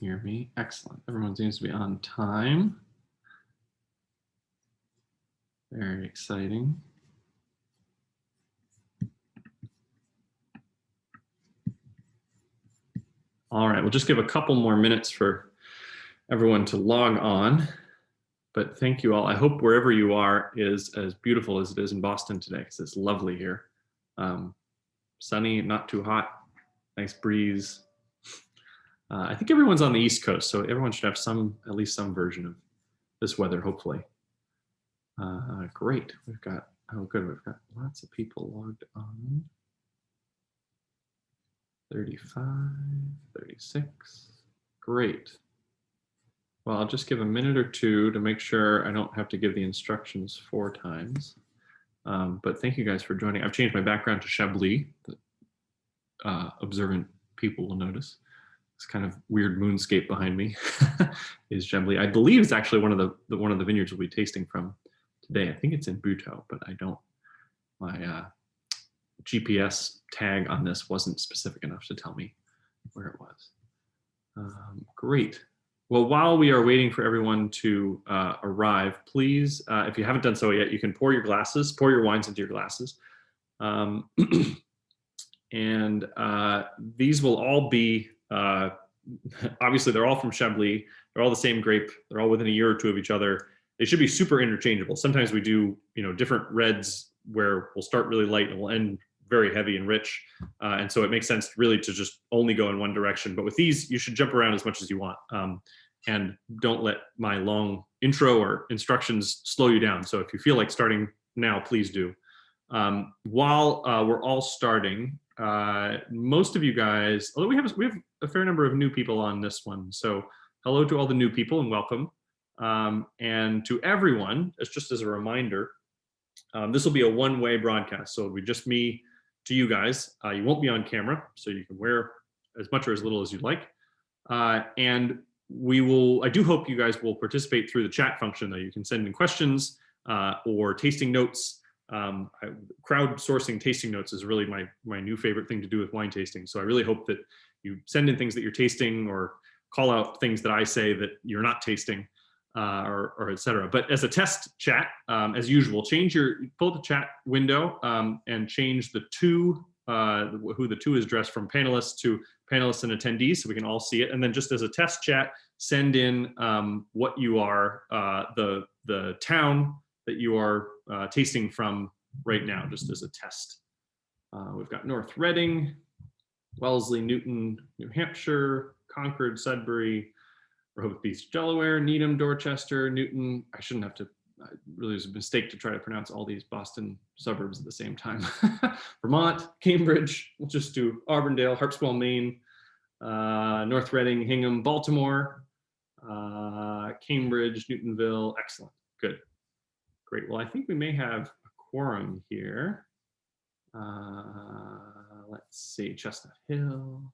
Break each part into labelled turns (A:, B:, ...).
A: hear me. Excellent. Everyone seems to be on time. Very exciting. All right, we'll just give a couple more minutes for everyone to log on. But thank you all. I hope wherever you are is as beautiful as it is in Boston today, because it's lovely here. Sunny, not too hot, nice breeze. I think everyone's on the East Coast, so everyone should have at least some version of this weather, hopefully. Great, we've got, oh good, we've got lots of people logged on. 35, 36, great. Well, I'll just give a minute or two to make sure I don't have to give the instructions 4 times. But thank you guys for joining. I've changed my background to Chablis. Observant people will notice. This kind of weird moonscape behind me is Chablis. I believe it's actually one of the vineyards we'll be tasting from today. I think it's in Butteaux, but I don't. My GPS tag on this wasn't specific enough to tell me where it was. Great. Well, while we are waiting for everyone to arrive, please, if you haven't done so yet, you can pour your wines into your glasses. And these will all be, obviously they're all from Chablis. They're all the same grape. They're all within a year or two of each other. They should be super interchangeable. Sometimes we do, different reds where we'll start really light and we'll end very heavy and rich. And so it makes sense really to just only go in one direction. But with these, you should jump around as much as you want. And don't let my long intro or instructions slow you down. So if you feel like starting now, please do. While we're all starting, most of you guys, although we have a fair number of new people on this one. So hello to all the new people and welcome. And to everyone, just as a reminder, this will be a one-way broadcast. So it'll be just me to you guys. You won't be on camera, so you can wear as much or as little as you'd like. And I do hope you guys will participate through the chat function, though. You can send in questions or tasting notes. Crowdsourcing tasting notes is really my new favorite thing to do with wine tasting. So I really hope that you send in things that you're tasting or call out things that I say that you're not tasting. Or et cetera. But as a test chat, as usual, pull up the chat window and change the two, who the two is dressed from panelists to panelists and attendees, so we can all see it. And then just as a test chat, send in what you are, the town that you are tasting from right now, just as a test. We've got North Reading, Wellesley, Newton, New Hampshire, Concord, Sudbury, Rehoboth Beach, Delaware, Needham, Dorchester, Newton. I shouldn't have to, really was a mistake to try to pronounce all these Boston suburbs at the same time. Vermont, Cambridge, we'll just do Auburndale, Harpswell, Maine, North Reading, Hingham, Baltimore, Cambridge, Newtonville. Excellent, good, great. Well, I think we may have a quorum here. Let's see, Chestnut Hill.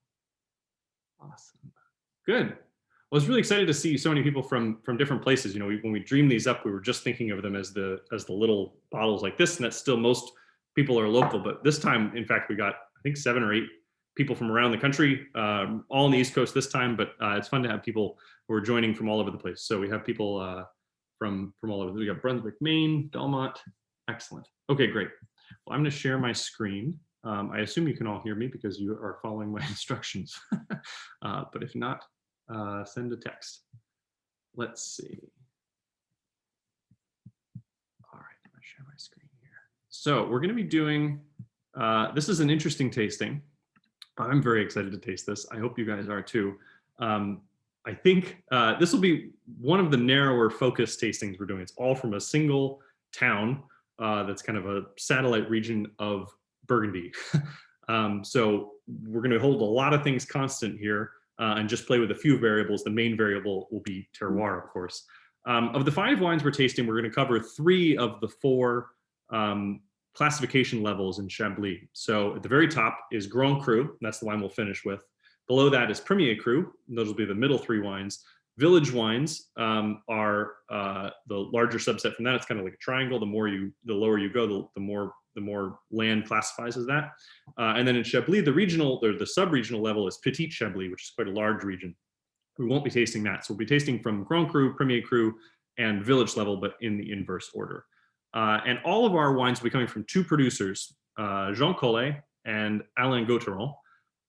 A: Awesome, good. I was really excited to see so many people from different places. When we dreamed these up, we were just thinking of them as the little bottles like this, and that's still most people are local. But this time, in fact, we got I think 7 or 8 people from around the country, all on the East Coast this time. But it's fun to have people who are joining from all over the place. So we have people from all over. We got Brunswick, Maine, Belmont. Excellent. Okay, great. Well, I'm going to share my screen. I assume you can all hear me because you are following my instructions. But if not, send a text. Let's see. All right, I'm gonna share my screen here. So we're gonna be doing, this is an interesting tasting. I'm very excited to taste this. I hope you guys are too. I think this will be one of the narrower focus tastings we're doing. It's all from a single town that's kind of a satellite region of Burgundy. So we're gonna hold a lot of things constant here. And just play with a few variables. The main variable will be terroir, of course. Of the 5 wines we're tasting, we're going to cover 3 of the 4 classification levels in Chablis. So at the very top is Grand Cru. That's the wine we'll finish with. Below that is Premier Cru. Those will be the middle 3 wines. Village wines are the larger subset from that. It's kind of like a triangle. The lower you go, the more land classifies as that. And then in Chablis, the regional or the sub-regional level is Petit Chablis, which is quite a large region. we won't be tasting that. So we'll be tasting from Grand Cru, Premier Cru, and village level, but in the inverse order. And all of our wines will be coming from two producers, Jean Collet and Alain Gautheron.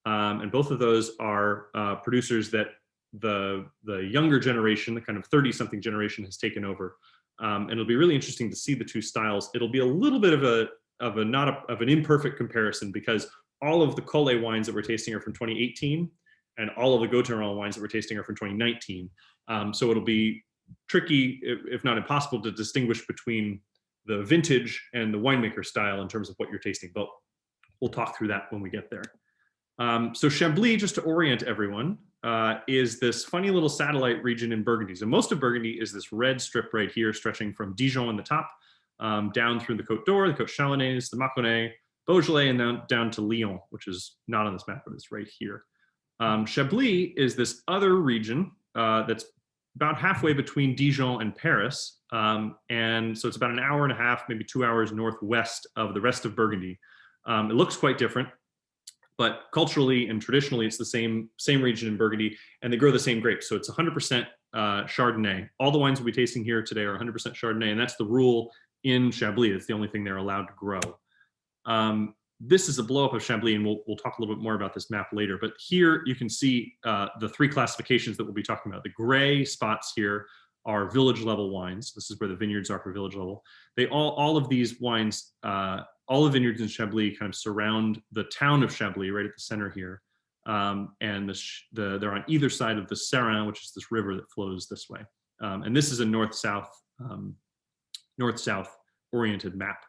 A: And both of those are producers that the younger generation, the kind of 30-something generation, has taken over. And it'll be really interesting to see the two styles. It'll be a little bit of an imperfect comparison, because all of the Collet wines that we're tasting are from 2018, and all of the Gautheron wines that we're tasting are from 2019. So it'll be tricky, if not impossible, to distinguish between the vintage and the winemaker style in terms of what you're tasting. But we'll talk through that when we get there. So Chablis, just to orient everyone, is this funny little satellite region in Burgundy. So most of Burgundy is this red strip right here, stretching from Dijon on the top, down through the Côte d'Or, the Côte Chalonnaise, the Mâconnais, Beaujolais, and down to Lyon, which is not on this map, but it's right here. Chablis is this other region that's about halfway between Dijon and Paris. And so it's about an hour and a half, maybe 2 hours northwest of the rest of Burgundy. It looks quite different, but culturally and traditionally, it's the same region in Burgundy, and they grow the same grapes. So it's 100% Chardonnay. All the wines we'll be tasting here today are 100% Chardonnay, and that's the rule in Chablis. It's the only thing they're allowed to grow. This is a blow-up of Chablis, and we'll talk a little bit more about this map later. But here you can see the three classifications that we'll be talking about. The gray spots here are village level wines. This is where the vineyards are for village level. They all of these wines, all the vineyards in Chablis kind of surround the town of Chablis right at the center here. And they're on either side of the Serein, which is this river that flows this way. And this is a north-south oriented map.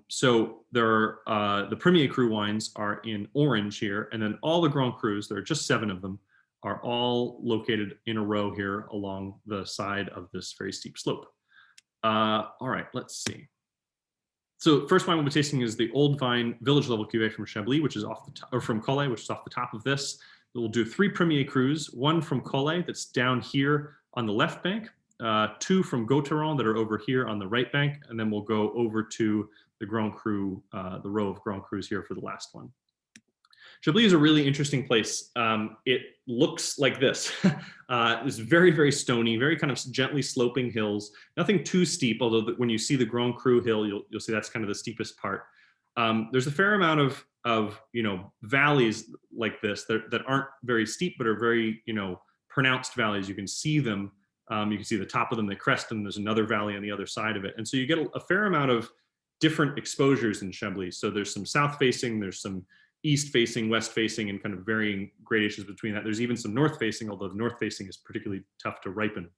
A: So there are, the Premier Cru wines are in orange here, and then all the Grand Crus, there are just 7 of them, are all located in a row here along the side of this very steep slope. All right, let's see. So first wine we'll be tasting is the Old Vine Village Level Cuvée from Chablis, which is off the top, or from Collet, which is off the top of this. We'll do 3 Premier Crus, 1 from Collet that's down here on the left bank, 2 from Gautheron that are over here on the right bank, and then we'll go over to the Grand Cru, the row of Grand Crus here for the last one. Chablis is a really interesting place. It looks like this. It's very, very stony, very kind of gently sloping hills. Nothing too steep, although when you see the Grand Cru hill, you'll see that's kind of the steepest part. There's a fair amount of valleys like this that aren't very steep, but are very pronounced valleys. You can see them. You can see the top of them, they crest, and there's another valley on the other side of it. And so you get a fair amount of different exposures in Chablis. So there's some south-facing, there's some east-facing, west-facing, and kind of varying gradations between that. There's even some north-facing, although the north-facing is particularly tough to ripen.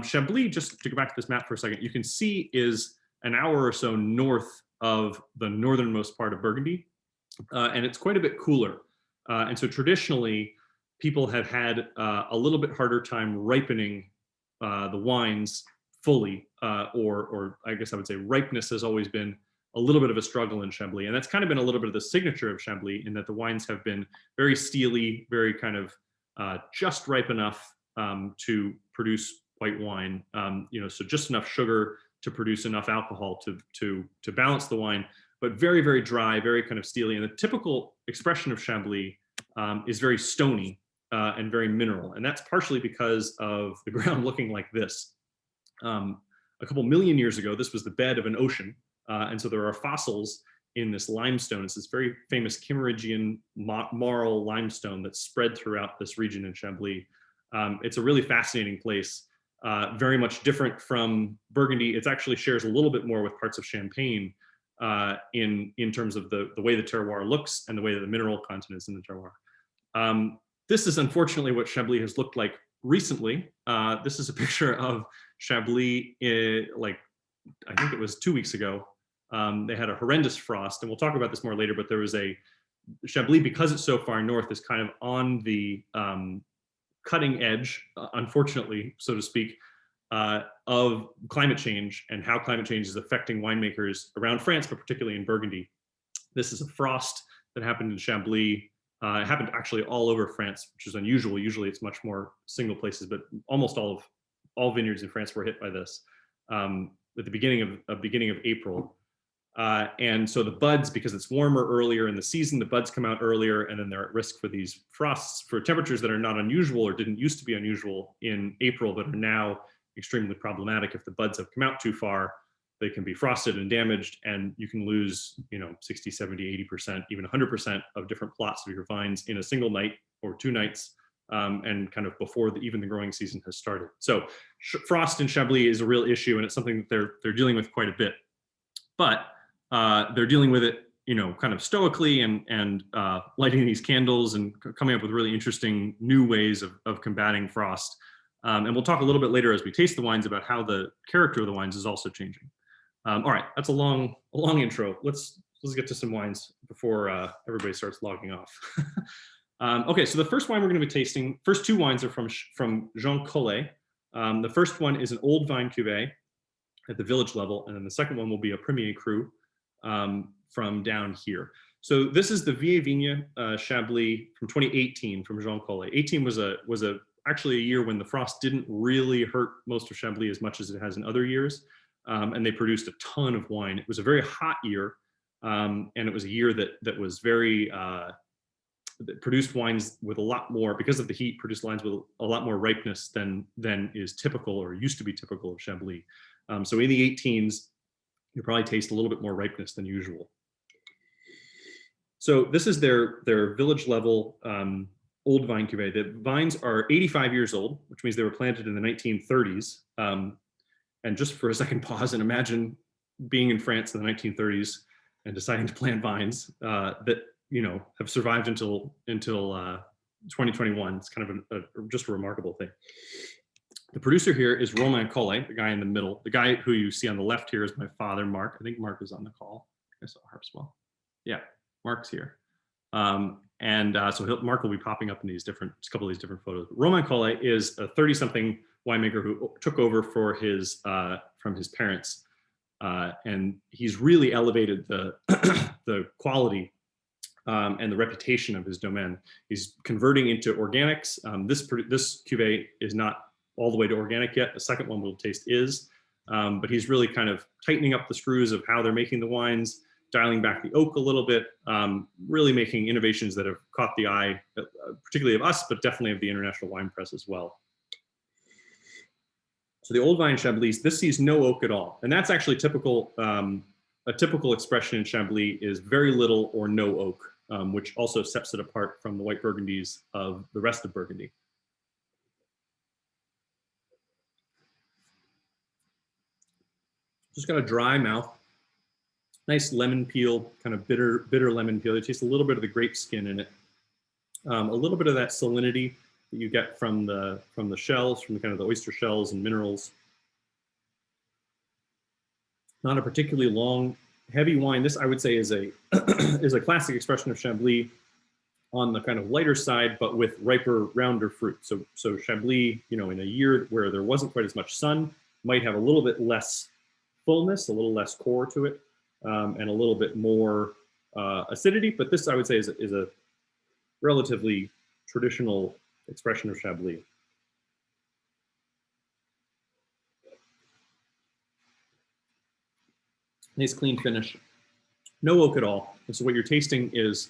A: Chablis, just to go back to this map for a second, you can see is an hour or so north of the northernmost part of Burgundy, and it's quite a bit cooler. And so traditionally, people have had a little bit harder time ripening the wines fully, or I guess I would say ripeness has always been a little bit of a struggle in Chablis. And that's kind of been a little bit of the signature of Chablis, in that the wines have been very steely, very kind of just ripe enough to produce white wine, so just enough sugar to produce enough alcohol to balance the wine, but very, very dry, very kind of steely. And the typical expression of Chablis is very stony and very mineral. And that's partially because of the ground looking like this. A couple million years ago, this was the bed of an ocean. And so there are fossils in this limestone. It's this very famous Kimmeridgian marl limestone that's spread throughout this region in Chablis. It's a really fascinating place, very much different from Burgundy. It actually shares a little bit more with parts of Champagne in terms of the way the terroir looks and the way that the mineral content is in the terroir. This is unfortunately what Chablis has looked like recently. This is a picture of Chablis, I think it was 2 weeks ago. They had a horrendous frost, and we'll talk about this more later, but there was Chablis, because it's so far north, is kind of on the cutting edge, unfortunately, so to speak, of climate change and how climate change is affecting winemakers around France, but particularly in Burgundy. This is a frost that happened in Chablis. It happened actually all over France, which is unusual. Usually it's much more single places, but almost all vineyards in France were hit by this at the beginning of April. And so the buds, because it's warmer earlier in the season, the buds come out earlier, and then they're at risk for these frosts, for temperatures that are not unusual or didn't used to be unusual in April, but are now extremely problematic. If the buds have come out too far, they can be frosted and damaged, and you can lose, 60, 70, 80%, even 100% of different plots of your vines in a single night or 2 nights, and kind of before even the growing season has started. So frost in Chablis is a real issue, and it's something that they're dealing with quite a bit. But they're dealing with it, kind of stoically, and lighting these candles and coming up with really interesting new ways of combating frost. And we'll talk a little bit later as we taste the wines about how the character of the wines is also changing. All right, that's a long intro. Let's get to some wines before everybody starts logging off. Okay, so the first wine we're going to be tasting, first 2 wines are from Jean COLLET. The first one is an old vine cuvee at the village level, and then the second one will be a Premier Cru from down here. So this is the Vignes Chablis from 2018 from Jean COLLET. 18 was actually a year when the frost didn't really hurt most of Chablis as much as it has in other years, and they produced a ton of wine. It was a very hot year, and it was a year that was very that produced wines with a lot more, because of the heat, produced wines with a lot more ripeness than is typical or used to be typical of Chablis. So in the 18s, you probably taste a little bit more ripeness than usual. So this is their village level old vine cuvee. The vines are 85 years old, which means they were planted in the 1930s. And just for a second, pause and imagine being in France in the 1930s and deciding to plant vines that have survived until 2021. It's kind of just a remarkable thing. The producer here is Romain Collet, the guy in the middle. The guy who you see on the left here is my father, Mark. I think Mark is on the call. I saw Harpswell. Yeah, Mark's here. So Mark will be popping up in these couple of these different photos. Romain Collet is a 30-something winemaker who took over for from his parents, and he's really elevated the the quality and the reputation of his domain. He's converting into organics. This cuvee is not all the way to organic yet. The second one we'll taste is, but he's really kind of tightening up the screws of how they're making the wines, dialing back the oak a little bit, really making innovations that have caught the eye, particularly of us, but definitely of the international wine press as well. So the old vine Chablis, this sees no oak at all. And that's actually typical. A typical expression in Chablis is very little or no oak, which also sets it apart from the white Burgundies of the rest of Burgundy. Just got a dry mouth, nice lemon peel, kind of bitter lemon peel. You taste a little bit of the grape skin in it, a little bit of that salinity that you get from the shells, from the kind of the oyster shells and minerals. Not a particularly long, heavy wine. This, I would say, is a is a classic expression of Chablis on the kind of lighter side, but with riper, rounder fruit. So Chablis, in a year where there wasn't quite as much sun, might have a little bit less fullness, a little less core to it, and a little bit more acidity. But this, I would say, is a relatively traditional expression of Chablis. Nice clean finish, no oak at all. And so what you're tasting is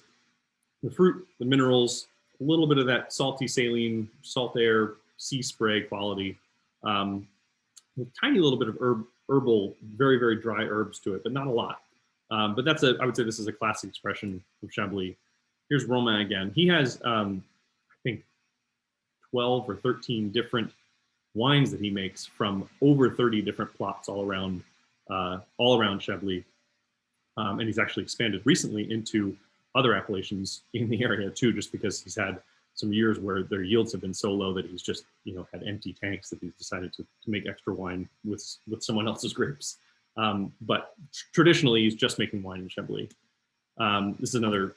A: the fruit, the minerals, a little bit of that salty saline, salt air, sea spray quality, with a tiny little bit of herbal, very, very dry herbs to it, but not a lot. But I would say this is a classic expression of Chablis. Here's Romain again. He has, I think, 12 or 13 different wines that he makes from over 30 different plots all around Chablis. And he's actually expanded recently into other appellations in the area too, just because he's had some years where their yields have been so low that he's just, had empty tanks that he's decided to make extra wine with someone else's grapes. But traditionally, he's just making wine in Chablis. This is another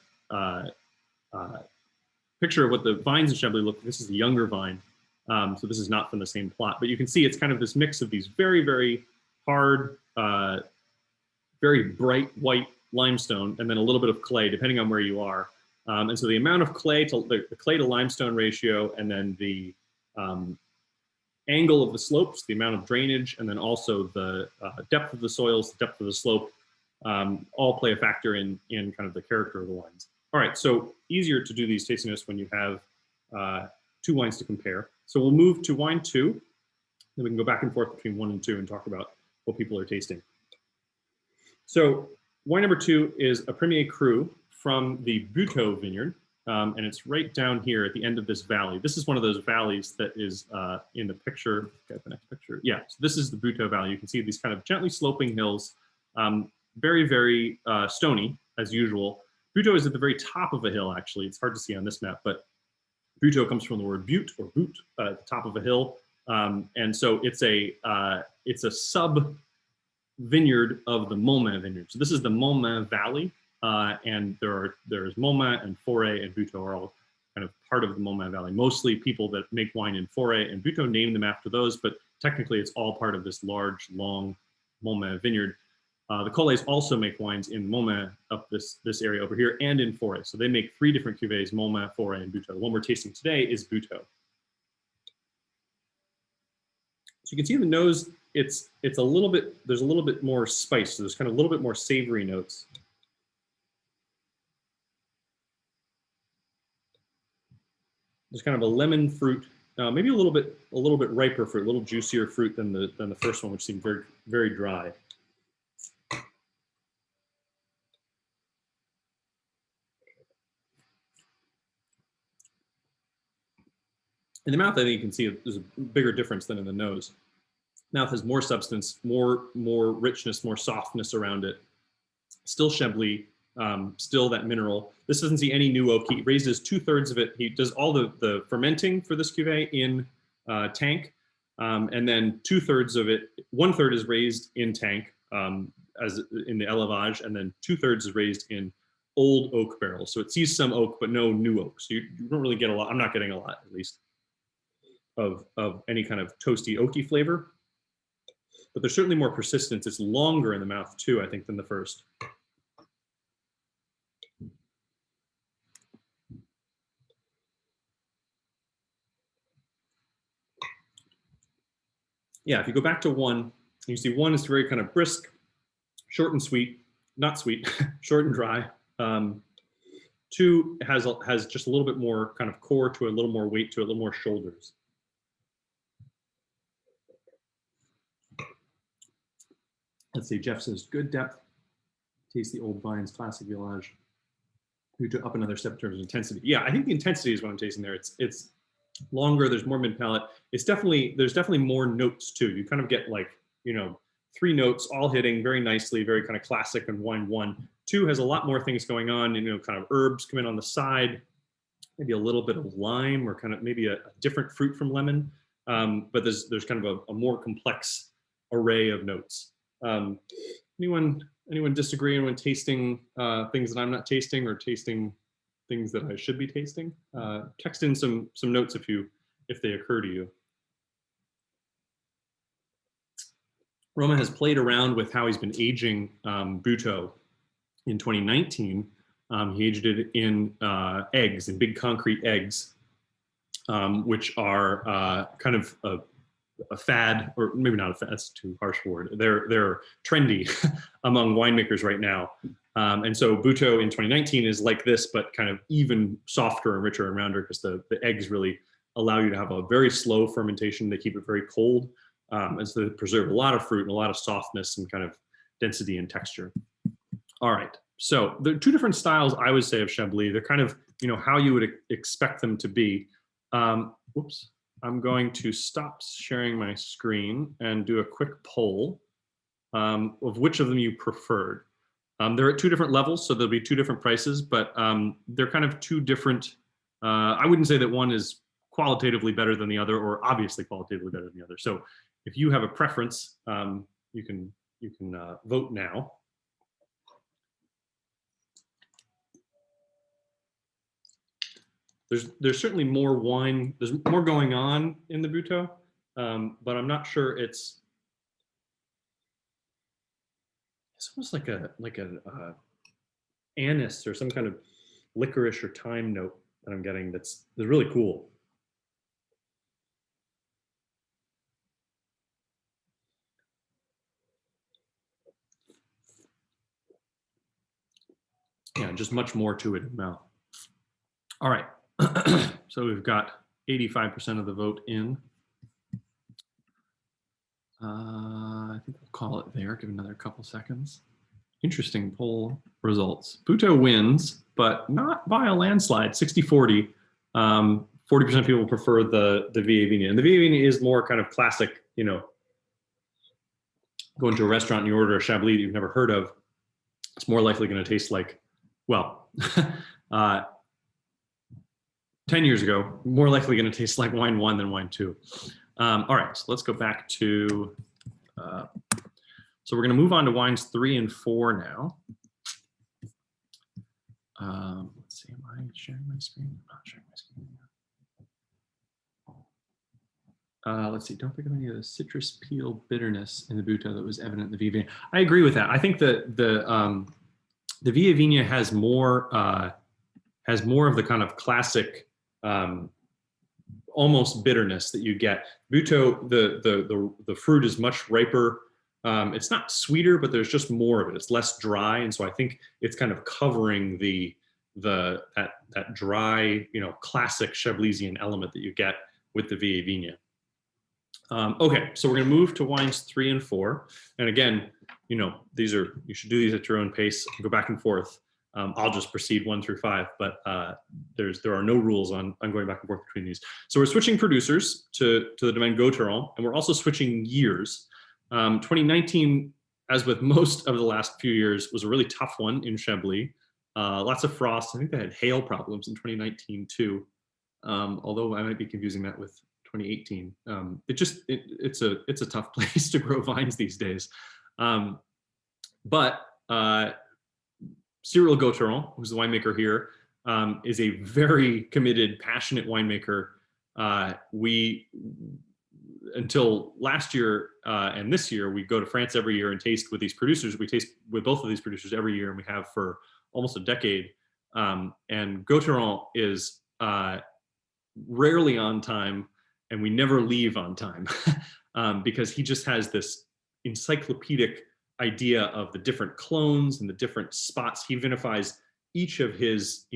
A: picture of what the vines in Chablis look like. This is the younger vine. So this is not from the same plot, but you can see it's kind of this mix of these very, very hard, very bright white limestone, and then a little bit of clay, depending on where you are. And so the amount of clay the clay to limestone ratio, and then the angle of the slopes, the amount of drainage, and then also the depth of the soils, the depth of the slope, all play a factor in kind of the character of the wines. All right, so easier to do these tasting notes when you have two wines to compare. So we'll move to wine 2, then we can go back and forth between 1 and 2 and talk about what people are tasting. So wine number 2 is a Premier Cru from the Butteaux vineyard, and it's right down here at the end of this valley. This is one of those valleys that is in the picture. Get the next picture. Yeah, so this is the Butteaux Valley. You can see these kind of gently sloping hills, very, very stony as usual. Butteaux is at the very top of a hill, actually. It's hard to see on this map, but Butteaux comes from the word butte or boot, at the top of a hill. And so it's a sub vineyard of the Montmain vineyard. So this is the Montmain Valley, and there's Montmain and Forêt and Butteaux are all kind of part of the Montmain Valley. Mostly people that make wine in Forêt and Butteaux name them after those, but technically it's all part of this large, long Montmain vineyard. The Collets also make wines in Montmain up this area over here and in Forêt. So they make 3 different cuvées, Montmain, Forêt, and Butteaux. The one we're tasting today is Butteaux. So you can see in the nose, it's a little bit, there's a little bit more spice. So there's kind of a little bit more savory notes. There's kind of a lemon fruit, maybe a little bit riper fruit, a little juicier fruit than the first one, which seemed very, very dry. In the mouth, I think you can see there's a bigger difference than in the nose. Mouth has more substance, more richness, more softness around it. Still Chablis, still that mineral. This doesn't see any new oak. He raises 2/3 of it. He does all the fermenting for this cuvée in tank, and then 2/3 of it, 1/3 is raised in tank as in the élevage, and then 2/3 is raised in old oak barrels. So it sees some oak, but no new oak. So you don't really get a lot. I'm not getting a lot, at least, of any kind of toasty, oaky flavor. But there's certainly more persistence. It's longer in the mouth too, I think, than the first. Yeah, if you go back to 1, you see 1 is very kind of brisk, short and sweet, not sweet, short and dry. 2 has just a little bit more kind of core to it, a little more weight to it, a little more shoulders. Let's see, Jeff says, good depth, taste the old vines, classic Vieillage. We took up another step in terms of intensity. Yeah, I think the intensity is what I'm tasting there. It's longer, there's more mid palate. There's definitely more notes too. You kind of get like, 3 notes all hitting very nicely, very kind of classic in wine 1. 2 has a lot more things going on, kind of herbs come in on the side, maybe a little bit of lime or kind of maybe a different fruit from lemon. But there's kind of a more complex array of notes. Anyone disagree? Anyone tasting things that I'm not tasting or tasting things that I should be tasting? Text in some notes if they occur to you. Roma has played around with how he's been aging Butteaux. In 2019, he aged it in eggs, in big concrete eggs, which are kind of a fad, or maybe not a fad, that's too harsh a word. They're trendy among winemakers right now. And so Butteaux in 2019 is like this, but kind of even softer and richer and rounder, because the eggs really allow you to have a very slow fermentation. They keep it very cold. And so they preserve a lot of fruit and a lot of softness and kind of density and texture. All right, so there are 2 different styles, I would say, of Chablis. They're kind of, how you would expect them to be. Whoops. I'm going to stop sharing my screen and do a quick poll of which of them you preferred. They're at 2 different levels, so there'll be 2 different prices, but they're kind of 2 different. I wouldn't say that one is qualitatively better than the other, or obviously qualitatively better than the other. So if you have a preference, you can vote now. There's certainly more wine. There's more going on in the Butteaux, but I'm not sure it's almost like a anise or some kind of licorice or thyme note that I'm getting. That's really cool. yeah, just much more to it in mouth. All right, so we've got 85% of the vote in. I think we'll call it there, give another couple seconds. Interesting poll results. Butteaux wins, but not by a landslide, 60-40. 40% of people prefer the Vieilles. And the Vieilles is more kind of classic, you know, going to a restaurant and you order a Chablis that you've never heard of. It's more likely going to taste like, well, 10 years ago, more likely going to taste like wine 1 than wine 2. All right, so let's go back to, so we're going to move on to wines 3 and 4 now. Let's see, am I sharing my screen? I'm not sharing my screen. Let's see, don't pick up any of the citrus peel bitterness in the Butteaux that was evident in the Vieilles. I agree with that. I think that the Vieilles has more of the kind of classic, almost bitterness that you get. Butteaux, the fruit is much riper. It's not sweeter, but there's just more of it. It's less dry, and so I think it's kind of covering that dry, you know, classic Chablisian element that you get with the Vieilles. Okay, so we're going to move to wines 3 and 4, and again, you know, you should do these at your own pace. Go back and forth. I'll just proceed 1 through 5, but there are no rules on going back and forth between these. So we're switching producers to the domain GAUTHERON, and we're also switching years. 2019, as with most of the last few years, was a really tough one in Chablis. Lots of frost. I think they had hail problems in 2019 too, although I might be confusing that with 2018. It's a tough place to grow vines these days. But Cyril GAUTHERON, who's the winemaker here, is a very committed, passionate winemaker. Until last year and this year, we go to France every year and taste with these producers. We taste with both of these producers every year, and we have for almost a decade. And GAUTHERON is rarely on time, and we never leave on time because he just has this encyclopedic idea of the different clones and the different spots. He vinifies each of his,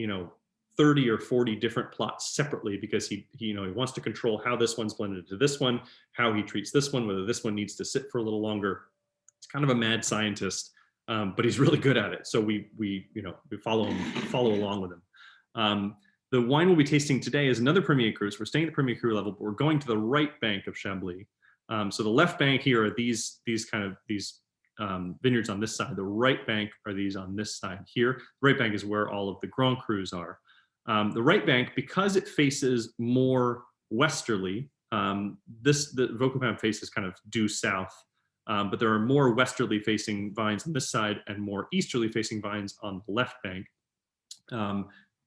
A: 30 or 40 different plots separately because he wants to control how this one's blended to this one, how he treats this one, whether this one needs to sit for a little longer. He's kind of a mad scientist, but he's really good at it. So we follow along with him. The wine we'll be tasting today is another Premier Cru. So we're staying at the Premier Cru level, but we're going to the right bank of Chablis. So the left bank here are these vineyards on this side. The right bank are these on this side here. The right bank is where all of the Grand Crus are. The right bank, because it faces more westerly, the Vaucoupin faces kind of due south, but there are more westerly facing vines on this side and more easterly facing vines on the left bank.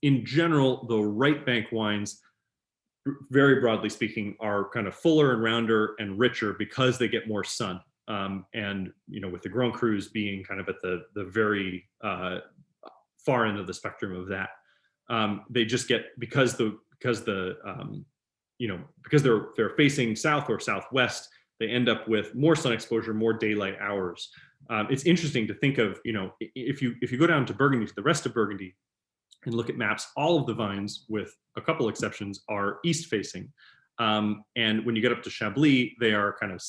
A: In general, the right bank wines, very broadly speaking, are kind of fuller and rounder and richer because they get more sun. And with the Grand Crus being kind of at the very far end of the spectrum of that, they just get because they're facing south or southwest, they end up with more sun exposure, more daylight hours. It's interesting to think of, if you go down to Burgundy, to the rest of Burgundy, and look at maps, all of the vines, with a couple exceptions, are east facing. And when you get up to Chablis, they are kind of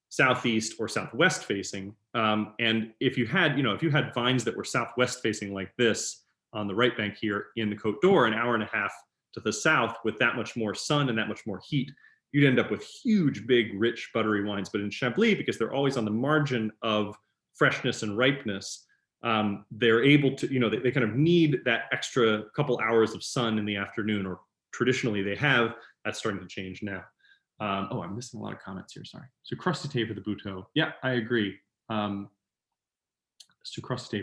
A: southeast or southwest facing. And if you had vines that were southwest facing like this on the right bank here in the Côte d'Or, an hour and a half to the south with that much more sun and that much more heat, you'd end up with huge, big, rich, buttery wines. But in Chablis, because they're always on the margin of freshness and ripeness, they're able to, they kind of need that extra couple hours of sun in the afternoon, or traditionally they have. That's starting to change now. I'm missing a lot of comments here, sorry. Sucrosité for the Butteaux. Yeah, I agree. Sucrosité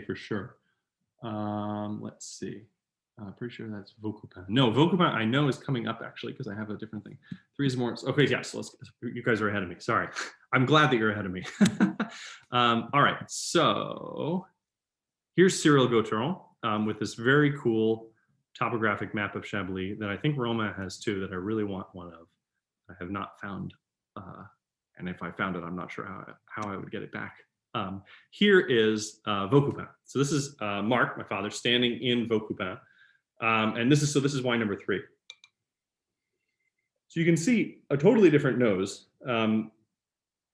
A: for sure. Let's see. Pretty sure that's Vaucoupin. No, Vaucoupin I know is coming up actually because I have a different thing. 3 is more. Okay, yes. You guys are ahead of me. Sorry. I'm glad that you're ahead of me. All right. So here's Cyril GAUTHERON with this very cool topographic map of Chablis that I think Roma has too, that I really want one of. I have not found, and if I found it, I'm not sure how I would get it back. Here is Vaucoupin. So this is Mark, my father, standing in Vaucoupin. And this is wine number 3. So you can see a totally different nose,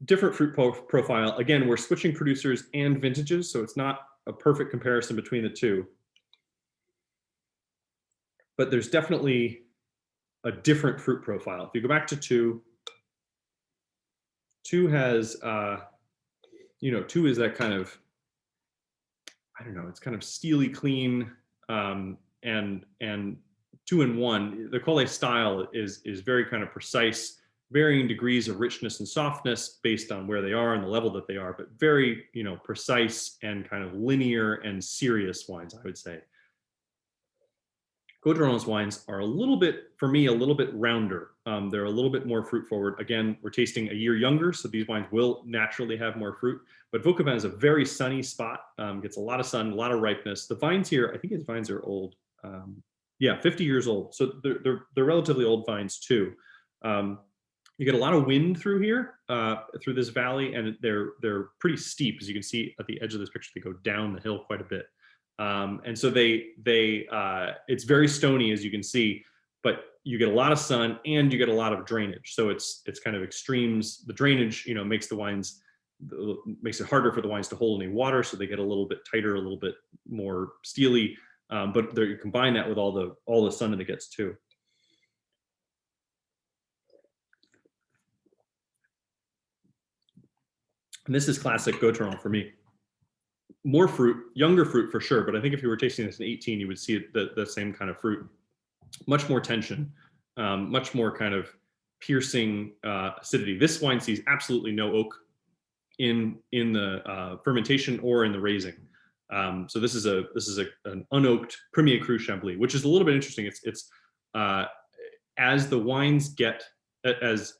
A: different fruit profile. Again, we're switching producers and vintages, so it's not a perfect comparison between the two. But there's definitely a different fruit profile. If you go back to 2 has, you know, 2 is that kind of, I don't know, it's kind of steely clean, and 2 and 1, the COLLET style is very kind of precise, varying degrees of richness and softness based on where they are and the level that they are, but very, you know, precise and kind of linear and serious wines, I would say. GAUTHERON's wines are a little bit, for me, a little bit rounder. They're a little bit more fruit forward. Again, we're tasting a year younger, so these wines will naturally have more fruit. But Vaucoupin is a very sunny spot, gets a lot of sun, a lot of ripeness. The vines here, I think his vines are old. Yeah, 50 years old. So they're relatively old vines too. You get a lot of wind through here, through this valley, and they're pretty steep. As you can see at the edge of this picture, they go down the hill quite a bit. And so it's very stony, as you can see, but you get a lot of sun and you get a lot of drainage. So it's kind of extremes. The drainage, you know, makes it harder for the wines to hold any water, so they get a little bit tighter, a little bit more steely. But you combine that with all the sun that it gets too. And this is classic GAUTHERON for me. More fruit, younger fruit for sure, but I think if you were tasting this in 18, you would see the same kind of fruit. Much more tension, much more kind of piercing acidity. This wine sees absolutely no oak in the fermentation or in the raising. So this is an unoaked Premier Cru Chablis, which is a little bit interesting. It's as the wines get, as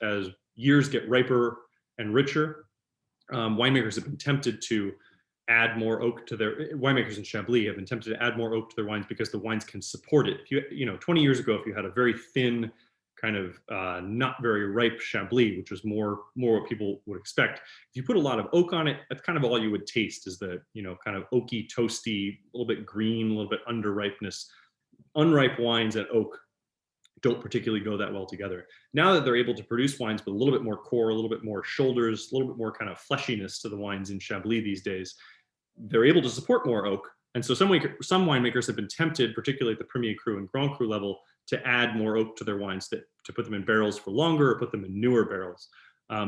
A: years get riper and richer, winemakers have been tempted to add more oak to their, winemakers in Chablis have been tempted to add more oak to their wines because the wines can support it. If you know, 20 years ago, if you had a very thin, kind of not very ripe Chablis, which was more what people would expect, if you put a lot of oak on it, that's kind of all you would taste, is the, you know, kind of oaky, toasty, a little bit green, a little bit under ripeness. Unripe wines and oak don't particularly go that well together. Now that they're able to produce wines with a little bit more core, a little bit more shoulders, a little bit more kind of fleshiness to the wines in Chablis these days, they're able to support more oak. And so some winemakers have been tempted, particularly at the Premier Cru and Grand Cru level, to add more oak to their wines, to put them in barrels for longer or put them in newer barrels.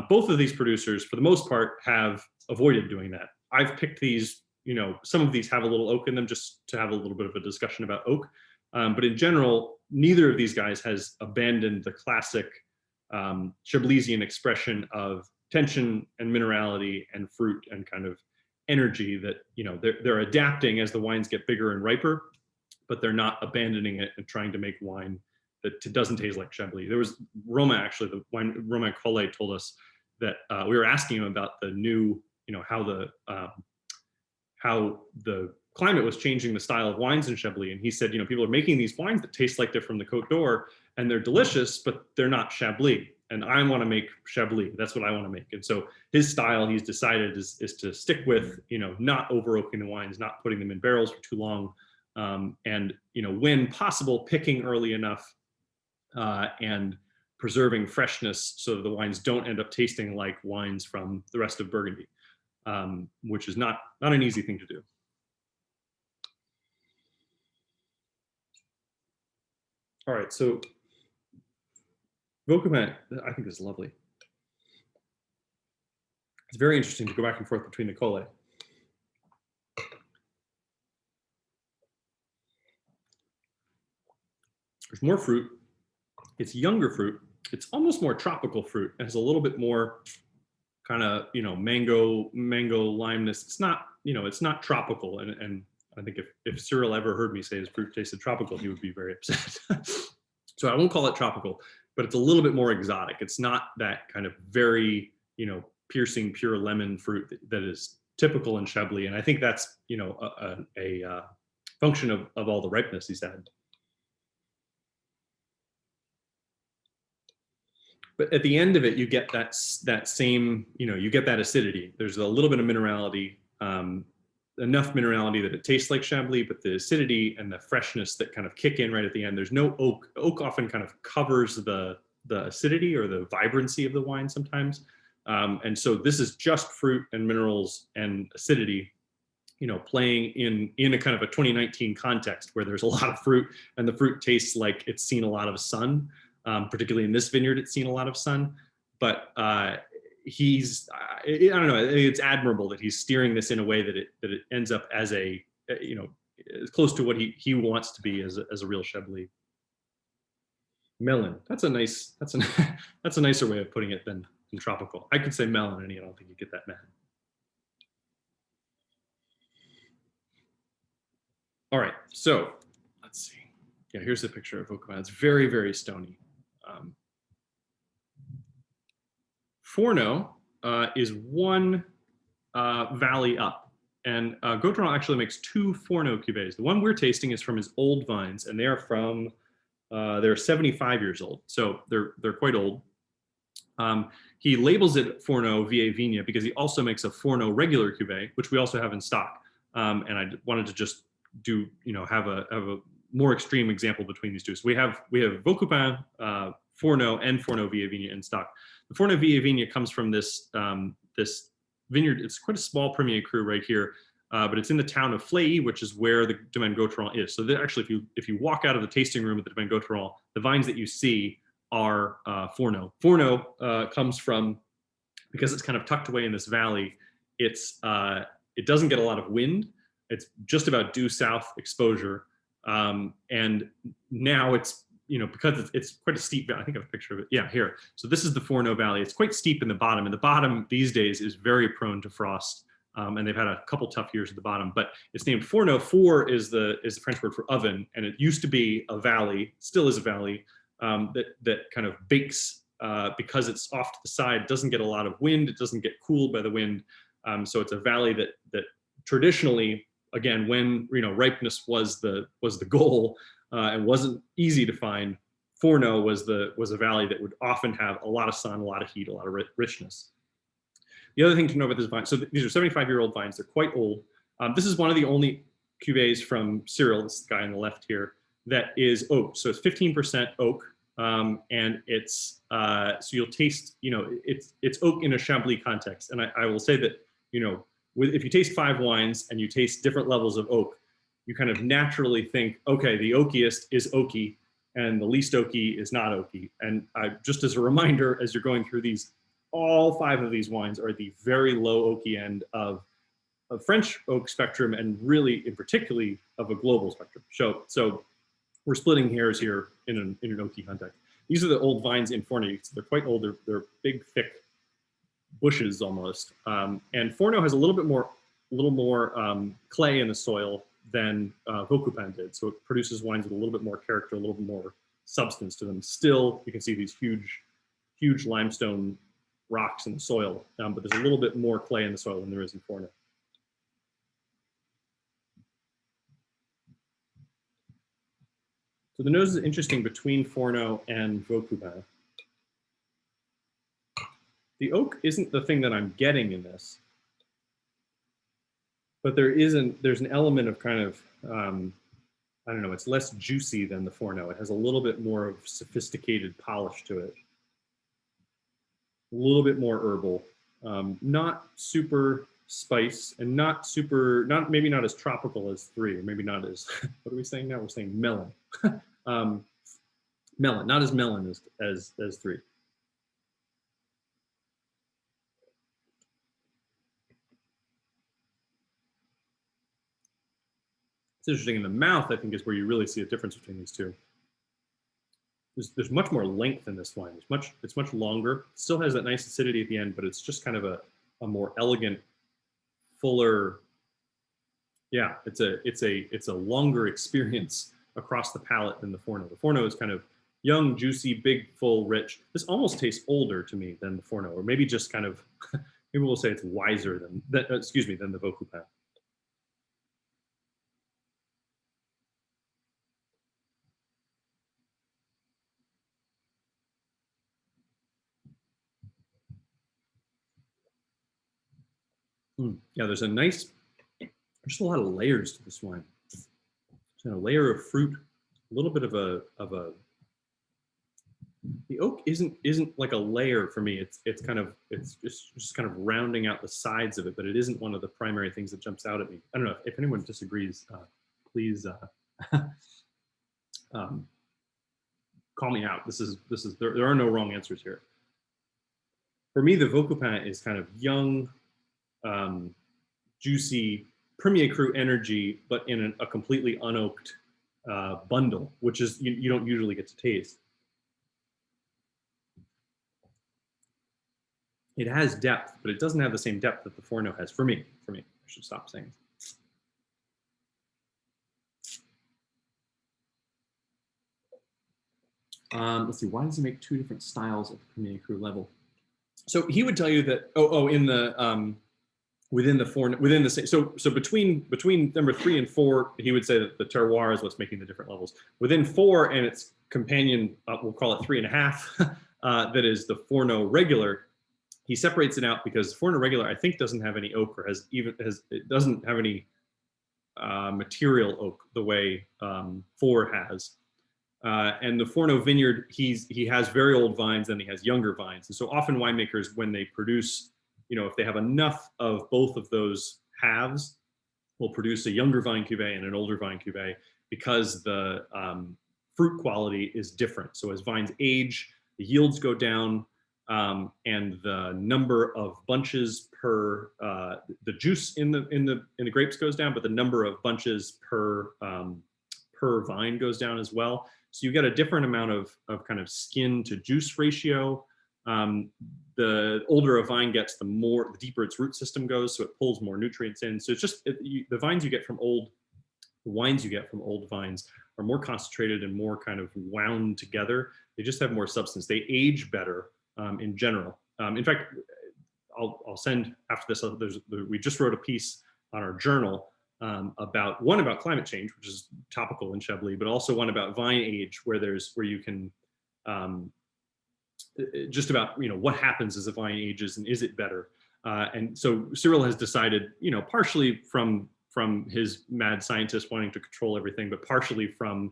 A: Both of these producers, for the most part, have avoided doing that. I've picked these, you know, some of these have a little oak in them just to have a little bit of a discussion about oak. But in general, neither of these guys has abandoned the classic Chablisian expression of tension and minerality and fruit and kind of energy that, you know, they're adapting as the wines get bigger and riper, but they're not abandoning it and trying to make wine that doesn't taste like Chablis. There was Romain, actually, the wine Romain COLLET told us that we were asking him about the new, you know, how the climate was changing the style of wines in Chablis. And he said, you know, people are making these wines that taste like they're from the Côte d'Or and they're delicious, but they're not Chablis. And I want to make Chablis. That's what I want to make. And so his style, he's decided, is to stick with, you know, not over oaking the wines, not putting them in barrels for too long. And, you know, when possible, picking early enough and preserving freshness so that the wines don't end up tasting like wines from the rest of Burgundy, which is not an easy thing to do. All right, so Vaucoupin, I think is lovely. It's very interesting to go back and forth between the COLLET. There's more fruit. It's younger fruit. It's almost more tropical fruit. It has a little bit more kind of, you know, mango limeness. It's not, you know, it's not tropical. And I think if Cyril ever heard me say his fruit tasted tropical, he would be very upset. So I won't call it tropical, but it's a little bit more exotic. It's not that kind of very, you know, piercing pure lemon fruit that is typical in Chablis. And I think that's, you know, a function of all the ripeness he's had. But at the end of it, you get that same, you get that acidity. There's a little bit of minerality, enough minerality that it tastes like Chablis, but the acidity and the freshness that kind of kick in right at the end. There's no oak. Oak often kind of covers the acidity or the vibrancy of the wine sometimes. And so this is just fruit and minerals and acidity, playing in a kind of a 2019 context where there's a lot of fruit and the fruit tastes like it's seen a lot of sun. Particularly in this vineyard, it's seen a lot of sun. But I don't know, it's admirable that he's steering this in a way that it ends up as as close to what he wants to be as a real Chablis. Melon. That's a nicer way of putting it than tropical. I could say melon, and I don't think you get that mad. All right, so let's see. Yeah, here's the picture of Vaucoupin. It's very, very stony. Fourneaux is one valley up, and GAUTHERON actually makes two Fourneaux cuvées. The one we're tasting is from his old vines, and they are from they're 75 years old, so they're quite old. He labels it Fourneaux Vieilles Vignes because he also makes a Fourneaux regular cuvée, which we also have in stock. And I wanted to just do have a more extreme example between these two. So we have Vaucoupin, Fourneaux, and Fourneaux Vieilles Vignes in stock. The Fourneaux Vieilles Vignes comes from this vineyard. It's quite a small Premier Cru right here, but it's in the town of Vieilles, which is where the Domaine GAUTHERON is. So actually, if you walk out of the tasting room at the Domaine GAUTHERON, the vines that you see are Fourneaux. Fourneaux comes from, because it's kind of tucked away in this valley, it doesn't get a lot of wind. It's just about due south exposure. And now it's, because it's quite a steep valley. I think I have a picture of it. Yeah, here. So this is the Fourneaux Valley. It's quite steep in the bottom, and the bottom these days is very prone to frost. And they've had a couple tough years at the bottom, but it's named Fourneaux. Four is the French word for oven, and it used to be a valley, still is a valley, that kind of bakes because it's off to the side, doesn't get a lot of wind, it doesn't get cooled by the wind. So it's a valley that traditionally, again, when ripeness was the goal and wasn't easy to find, Fourneaux was a valley that would often have a lot of sun, a lot of heat, a lot of richness. The other thing to know about this vine, so these are 75-year-old vines. They're quite old. This is one of the only cuvées from Cyril, this guy on the left here, that is oak. So it's 15% oak, and it's so you'll taste, it's oak in a Chablis context. And I will say that, if you taste 5 wines and you taste different levels of oak, you kind of naturally think, okay, the oakiest is oaky and the least oaky is not oaky. And just as a reminder, as you're going through these, all 5 of these wines are at the very low oaky end of a French oak spectrum, and really in particularly of a global spectrum. So we're splitting hairs here in an oaky context. These are the old vines in Fourneaux. So they're quite old. They're big, thick bushes almost. And Fourneaux has a little more clay in the soil than Vaucoupin did. So it produces wines with a little bit more character, a little bit more substance to them. Still, you can see these huge limestone rocks in the soil, but there's a little bit more clay in the soil than there is in Fourneaux. So the nose is interesting between Fourneaux and Vaucoupin. The oak isn't the thing that I'm getting in this, but there's an element of kind of, I don't know, it's less juicy than the Fourneaux. It has a little bit more of sophisticated polish to it. A little bit more herbal, not super spice, and maybe not as tropical as 3, or maybe not as, what are we saying now? We're saying melon. Melon, not as melon as 3. It's interesting, in the mouth, I think, is where you really see a difference between these two. There's much more length in this wine. It's much longer. It still has that nice acidity at the end, but it's just kind of a more elegant, fuller. Yeah, it's a longer experience across the palate than the Fourneaux. The Fourneaux is kind of young, juicy, big, full, rich. This almost tastes older to me than the Fourneaux, or maybe just kind of, maybe we'll say it's wiser than the Vaucoupin. Yeah, there's just a lot of layers to this wine. So a layer of fruit, a little bit of a the oak isn't like a layer for me. It's just kind of rounding out the sides of it, but it isn't one of the primary things that jumps out at me. I don't know if anyone disagrees. Please call me out. There are no wrong answers here. For me, the Vaucoupin is kind of young, juicy, Premier Cru energy, but in a completely unoaked bundle, which is you don't usually get to taste. It has depth, but it doesn't have the same depth that the Fourneaux has. For me, I should stop saying. Let's see. Why does he make two different styles at the Premier Cru level? So he would tell you that in the within the same, so between number 3 and 4, he would say that the terroir is what's making the different levels. Within 4 and its companion, we'll call it 3.5, that is the Fourneaux regular. He separates it out because Fourneaux regular, I think, doesn't have any oak, or it doesn't have any material oak the way 4 has. And the Fourneaux vineyard, he has very old vines and he has younger vines. And so often winemakers, when they produce, if they have enough of both of those halves, will produce a younger vine cuvee and an older vine cuvee, because the fruit quality is different. So as vines age, the yields go down, and the number of bunches per the juice in the grapes goes down, but the number of bunches per vine goes down as well. So you get a different amount of kind of skin to juice ratio. The older a vine gets, the deeper its root system goes, so it pulls more nutrients in. So it's just the wines you get from old vines are more concentrated and more kind of wound together. They just have more substance. They age better in general. In fact, I'll send after this. We just wrote a piece on our journal about climate change, which is topical in Chablis, but also one about vine age, where you can just about what happens as a vine ages and is it better. And so Cyril has decided, partially from his mad scientist wanting to control everything, but partially from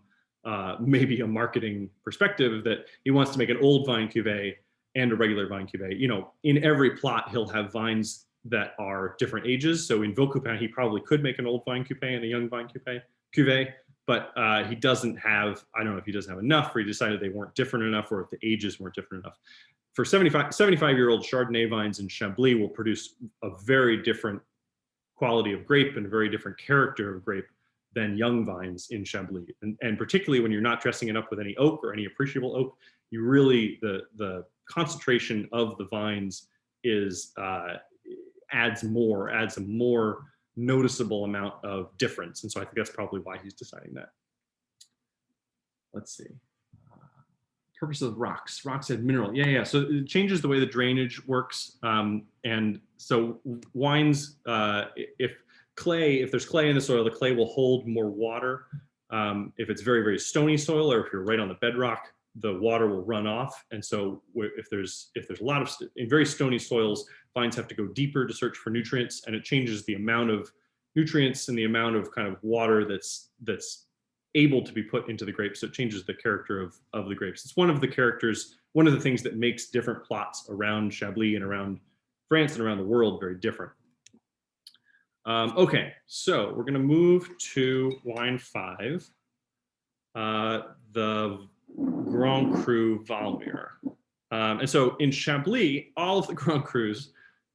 A: maybe a marketing perspective, that he wants to make an old vine cuvee and a regular vine cuvee. In every plot, he'll have vines that are different ages. So in Vaucoupin, he probably could make an old vine cuvee and a young vine cuvee, but he doesn't have, I don't know if he doesn't have enough, or he decided they weren't different enough, or if the ages weren't different enough. For 75-year-old Chardonnay vines in Chablis will produce a very different quality of grape and a very different character of grape than young vines in Chablis. And particularly when you're not dressing it up with any oak or any appreciable oak, you really, the concentration of the vines is adds a more noticeable amount of difference. And so I think that's probably why he's deciding that. Let's see. Purpose of rocks. Rocks have mineral. Yeah. So it changes the way the drainage works. And so wines, if there's clay in the soil, the clay will hold more water. If it's very, very stony soil, or if you're right on the bedrock, the water will run off. And so if there's a lot of, in very stony soils, vines have to go deeper to search for nutrients, and it changes the amount of nutrients and the amount of kind of water that's able to be put into the grapes. So it changes the character of the grapes. It's one of the things that makes different plots around Chablis and around France and around the world very different. Okay, so we're going to move to wine 5, the Grand Cru Valmur. And so in Chablis, all of the Grand Crus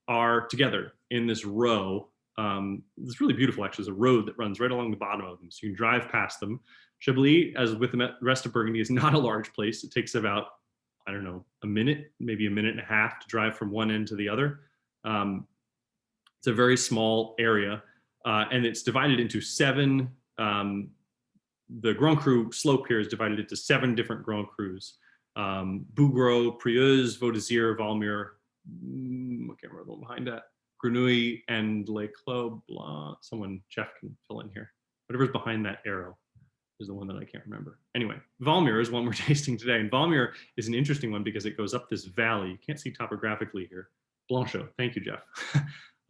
A: are together in this row. It's really beautiful, actually. There's a road that runs right along the bottom of them, so you can drive past them. Chablis, as with the rest of Burgundy, is not a large place. It takes about, I don't know, a minute, maybe a minute and a half to drive from one end to the other. It's a very small area, and it's divided into 7. The Grand Cru slope here is divided into 7 different Grand Crus. Bougros, Prieuse, Vaudésir, Valmur, I can't remember the one behind that, Grenouille, and Les Clos Blancs. Someone, Jeff, can fill in here. Whatever's behind that arrow is the one that I can't remember. Anyway, Valmur is one we're tasting today. And Valmur is an interesting one because it goes up this valley. You can't see topographically here. Blanchot, thank you, Jeff.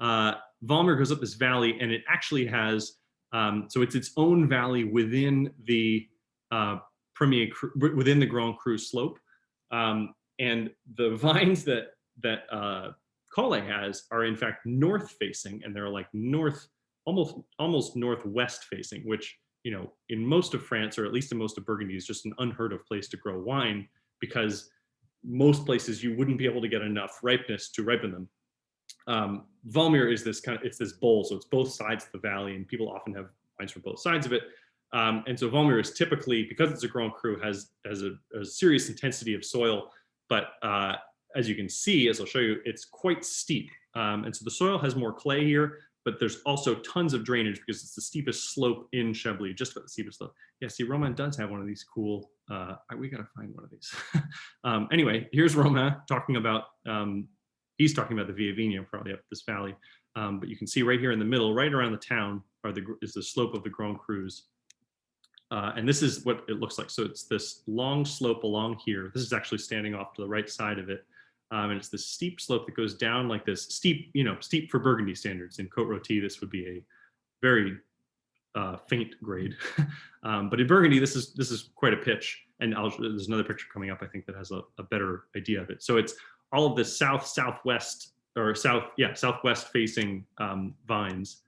A: Valmur goes up this valley, and it actually has, so it's its own valley within the within the Grand Cru slope. And the vines that COLLET has are in fact north facing, and they're like almost northwest facing, which, you know, in most of France, or at least in most of Burgundy, is just an unheard of place to grow wine, because most places you wouldn't be able to get enough ripeness to ripen them. Valmur is this it's this bowl, so it's both sides of the valley, and people often have wines from both sides of it. And so Valmur is typically, because it's a Grand Cru, has a serious intensity of soil, but as you can see, as I'll show you, it's quite steep. And so the soil has more clay here, but there's also tons of drainage because it's the steepest slope in Chablis, just about the steepest slope. Yeah, see, Romain does have one of these cool, we gotta find one of these. Anyway, here's Romain talking about, he's talking about the Vieilles probably up this valley. But you can see right here in the middle, right around the town, is the slope of the Grand Crus. And this is what it looks like. So it's this long slope along here. This is actually standing off to the right side of it. And it's this steep slope that goes down like this. Steep, you know, steep for Burgundy standards. In Côte Rôtie, this would be a very faint grade. But in Burgundy, this is quite a pitch. And there's another picture coming up, I think, that has a better idea of it. So it's all of this southwest facing vines.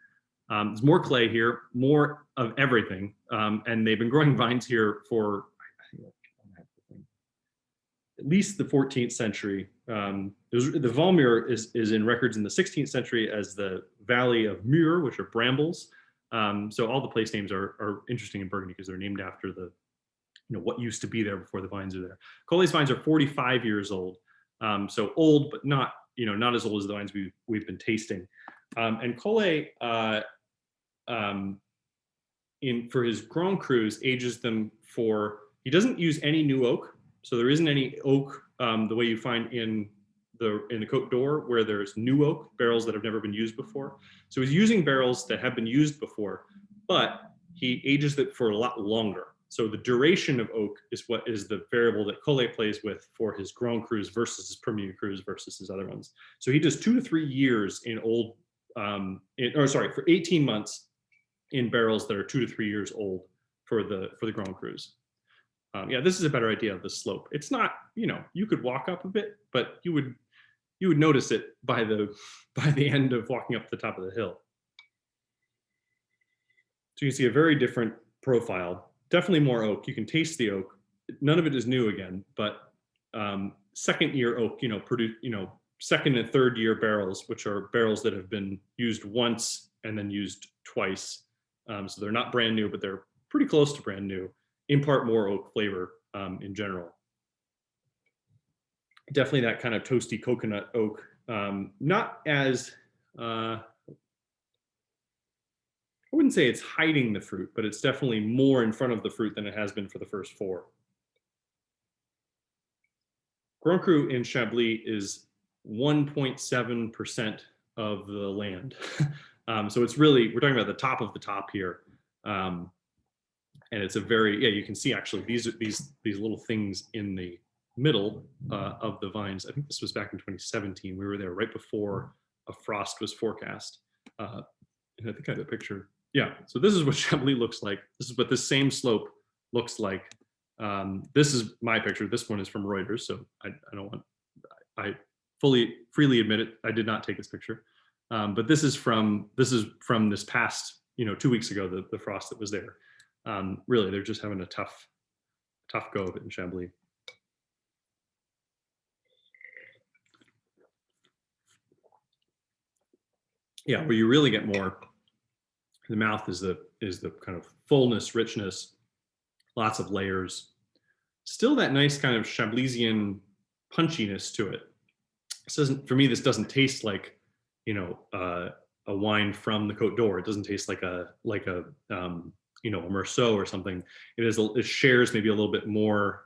A: There's more clay here, more of everything, and they've been growing vines here for at least the 14th century. The Valmur is in records in the 16th century as the Valley of Mur, which are brambles. So all the place names are interesting in Burgundy because they're named after the, you know, what used to be there before the vines are there. Collet's vines are 45 years old, so old, but not, you know, not as old as the vines we've been tasting. And Collet, for his Grand Crus, ages them for, he doesn't use any new oak, so there isn't any oak the way you find in the Côte d'Or, where there's new oak, barrels that have never been used before. So he's using barrels that have been used before, but he ages it for a lot longer. So the duration of oak is what is the variable that Collet plays with for his Grand Crus versus his Premier Crus versus his other ones. So he does 2 to 3 years in old, for 18 months in barrels that are 2 to 3 years old for the Grand Crus. Yeah, this is a better idea of the slope. It's not, you know, you could walk up a bit, but you would notice it by the end of walking up the top of the hill. So you can see a very different profile. Definitely more oak. You can taste the oak. None of it is new again, but second year oak, you know, second and third year barrels, which are barrels that have been used once and then used twice. So they're not brand new, but they're pretty close to brand new. Impart more oak flavor in general. Definitely that kind of toasty coconut oak. Not as, I wouldn't say it's hiding the fruit, but it's definitely more in front of the fruit than it has been for the first 4. Grand Cru in Chablis is 1.7% of the land. So it's really, we're talking about the top of the top here. And it's a very, yeah, you can see actually these little things in the middle of the vines. I think this was back in 2017. We were there right before a frost was forecast. And I think I have a picture. Yeah, so this is what Chablis looks like. This is what this same slope looks like. This is my picture. This one is from Reuters, so I freely admit it. I did not take this picture. But this is from this past, you know, 2 weeks ago, the frost that was there. Really, they're just having a tough go of it in Chablis. Yeah, where you really get more, the mouth is the kind of fullness, richness, lots of layers. Still that nice kind of Chablisian punchiness to it. This doesn't, for me, this doesn't taste like, you know, a wine from the Côte d'Or. It doesn't taste like a you know, a Meursault or something. It shares maybe a little bit more